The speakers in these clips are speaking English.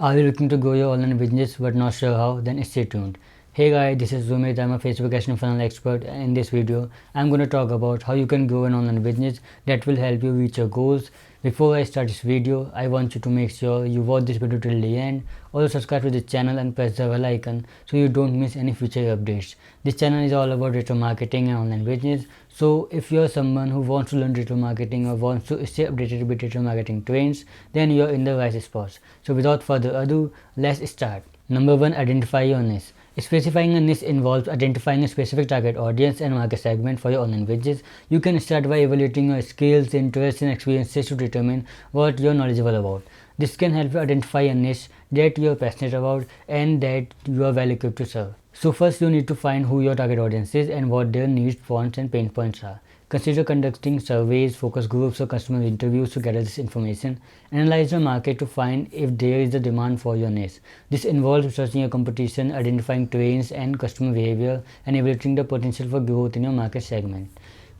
Are you looking to grow your online business but not sure how? Then stay tuned. Hey guys, this is Sumit. I'm a Facebook and funnel expert, and in this video, I'm going to talk about how you can grow an online business that will help you reach your goals. Before I start this video, I want you to make sure you watch this video till the end. Also subscribe to the channel and press the bell icon so you don't miss any future updates. This channel is all about digital marketing and online business. So if you're someone who wants to learn digital marketing or wants to stay updated with digital marketing trends, then you're in the right spot. So without further ado, let's start. Number 1. Identify your niche. Specifying a niche involves identifying a specific target audience and market segment for your online business. You can start by evaluating your skills, interests, and experiences to determine what you're knowledgeable about. This can help you identify a niche that you're passionate about and that you are well equipped to serve. So first you need to find who your target audience is and what their needs, wants, and pain points are. Consider conducting surveys, focus groups, or customer interviews to gather this information. Analyze your market to find if there is a demand for your niche. This involves researching your competition, identifying trends and customer behavior, and evaluating the potential for growth in your market segment.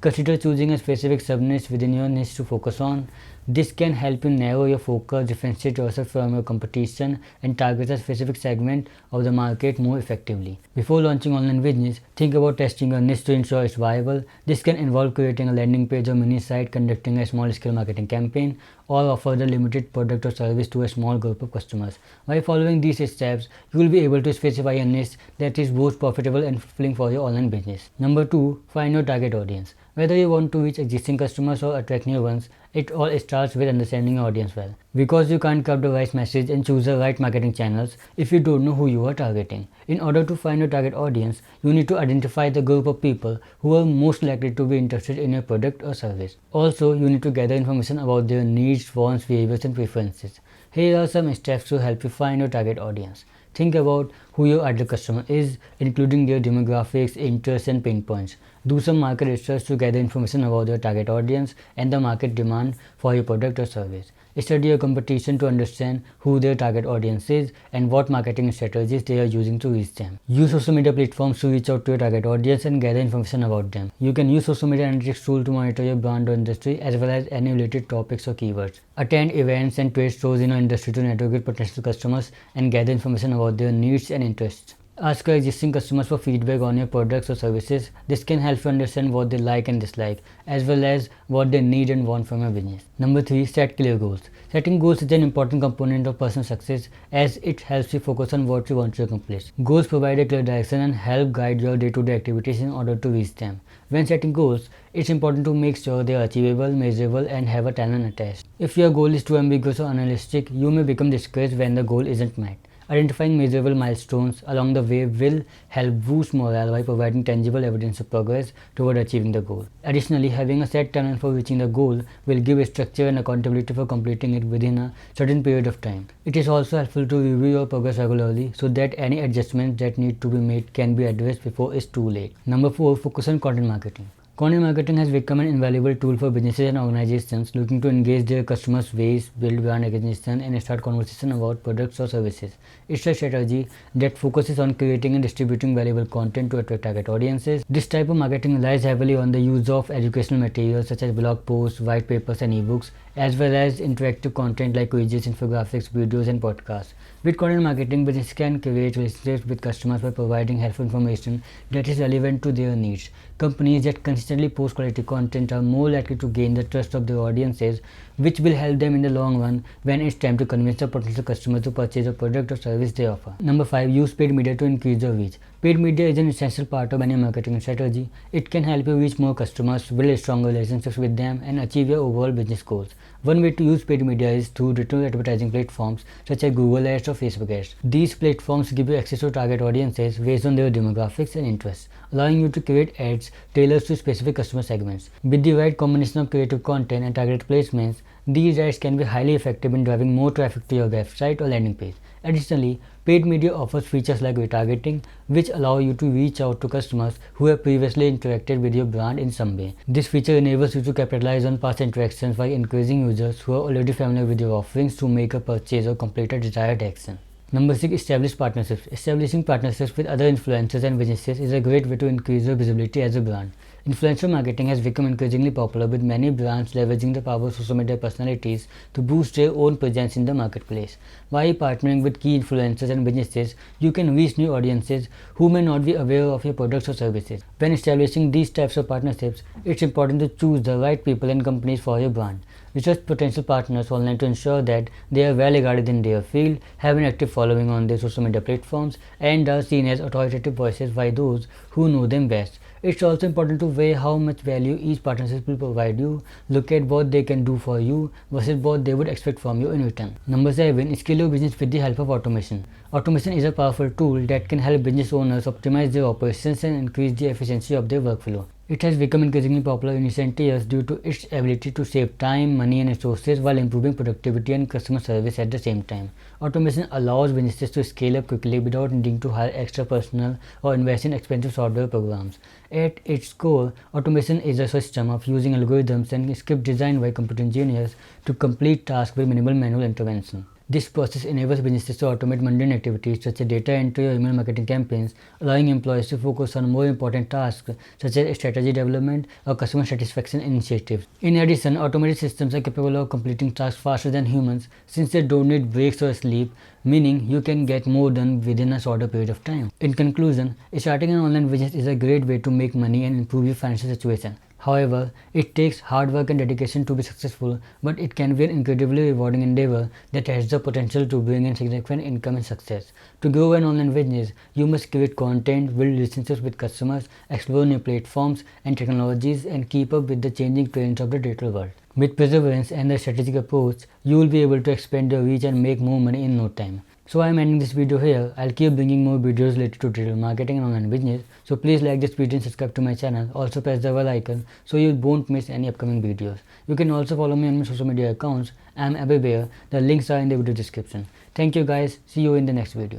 Consider choosing a specific sub-niche within your niche to focus on. This can help you narrow your focus, differentiate yourself from your competition, and target a specific segment of the market more effectively. Before launching online business, think about testing your niche to ensure it's viable. This can involve creating a landing page or mini site, conducting a small-scale marketing campaign, or offer the limited product or service to a small group of customers. By following these steps, you will be able to specify a niche that is both profitable and fulfilling for your online business. Number 2. Find your target audience. Whether you want to reach existing customers or attract new ones, it all starts with understanding your audience well. Because you can't craft the right message and choose the right marketing channels if you don't know who you are targeting. In order to find your target audience, you need to identify the group of people who are most likely to be interested in your product or service. Also, you need to gather information about their needs, wants, behaviors, and preferences. Here are some steps to help you find your target audience. Think about who your ideal customer is, including their demographics, interests, and pain points. Do some market research to gather information about your target audience and the market demand for your product or service. Study your competition to understand who their target audience is and what marketing strategies they are using to reach them. Use social media platforms to reach out to your target audience and gather information about them. You can use social media analytics tool to monitor your brand or industry as well as any related topics or keywords. Attend events and trade shows in your industry to network with potential customers and gather information about their needs and interests. Ask your existing customers for feedback on your products or services. This can help you understand what they like and dislike, as well as what they need and want from your business. Number 3. Set clear goals. Setting goals is an important component of personal success as it helps you focus on what you want to accomplish. Goals provide a clear direction and help guide your day-to-day activities in order to reach them. When setting goals, it's important to make sure they are achievable, measurable, and have a timeline attached. If your goal is too ambiguous or unrealistic, you may become discouraged when the goal isn't met. Identifying measurable milestones along the way will help boost morale by providing tangible evidence of progress toward achieving the goal. Additionally, having a set timeline for reaching the goal will give structure and accountability for completing it within a certain period of time. It is also helpful to review your progress regularly so that any adjustments that need to be made can be addressed before it's too late. Number 4. Focus on content marketing. Content marketing has become an invaluable tool for businesses and organizations looking to engage their customers' base, build brand recognition, and start conversation about products or services. It's a strategy that focuses on creating and distributing valuable content to attract target audiences. This type of marketing relies heavily on the use of educational materials such as blog posts, white papers, and ebooks, as well as interactive content like quizzes, infographics, videos, and podcasts. With content marketing, businesses can create relationships with customers by providing helpful information that is relevant to their needs. Companies that consistently post quality content are more likely to gain the trust of their audiences, which will help them in the long run when it's time to convince a potential customer to purchase a product or service they offer. Number 5. Use paid media to increase your reach. Paid media is an essential part of any marketing strategy. It can help you reach more customers, build stronger relationships with them, and achieve your overall business goals. One way to use paid media is through digital advertising platforms such as Google Ads or Facebook Ads. These platforms give you access to target audiences based on their demographics and interests, allowing you to create ads tailored to specific customer segments. With the right combination of creative content and targeted placements, these ads can be highly effective in driving more traffic to your website or landing page. Additionally, paid media offers features like retargeting, which allow you to reach out to customers who have previously interacted with your brand in some way. This feature enables you to capitalize on past interactions by encouraging users who are already familiar with your offerings to make a purchase or complete a desired action. Number 6. Establish partnerships. Establishing partnerships with other influencers and businesses is a great way to increase your visibility as a brand. Influencer marketing has become increasingly popular, with many brands leveraging the power of social media personalities to boost their own presence in the marketplace. By partnering with key influencers and businesses, you can reach new audiences who may not be aware of your products or services. When establishing these types of partnerships, it's important to choose the right people and companies for your brand. Research potential partners online to ensure that they are well regarded in their field, have an active following on their social media platforms, and are seen as authoritative voices by those who know them best. It's also important to weigh how much value each partnership will provide you. Look at what they can do for you versus what they would expect from you in return. Number 7. Scale your business with the help of automation. Automation is a powerful tool that can help business owners optimize their operations and increase the efficiency of their workflow. It has become increasingly popular in recent years due to its ability to save time, money, and resources while improving productivity and customer service at the same time. Automation allows businesses to scale up quickly without needing to hire extra personnel or invest in expensive software programs. At its core, automation is a system of using algorithms and scripts designed by computer engineers to complete tasks with minimal manual intervention. This process enables businesses to automate mundane activities such as data entry or email marketing campaigns, allowing employees to focus on more important tasks such as strategy development or customer satisfaction initiatives. In addition, automated systems are capable of completing tasks faster than humans since they don't need breaks or sleep, meaning you can get more done within a shorter period of time. In conclusion, starting an online business is a great way to make money and improve your financial situation. However, it takes hard work and dedication to be successful, but it can be an incredibly rewarding endeavor that has the potential to bring in significant income and success. To grow an online business, you must create content, build relationships with customers, explore new platforms and technologies, and keep up with the changing trends of the digital world. With perseverance and a strategic approach, you will be able to expand your reach and make more money in no time. So I am ending this video here. I'll keep bringing more videos related to digital marketing and online business. So please like this video and subscribe to my channel. Also press the bell icon so you won't miss any upcoming videos. You can also follow me on my social media accounts. I am everywhere. The links are in the video description. Thank you guys. See you in the next video.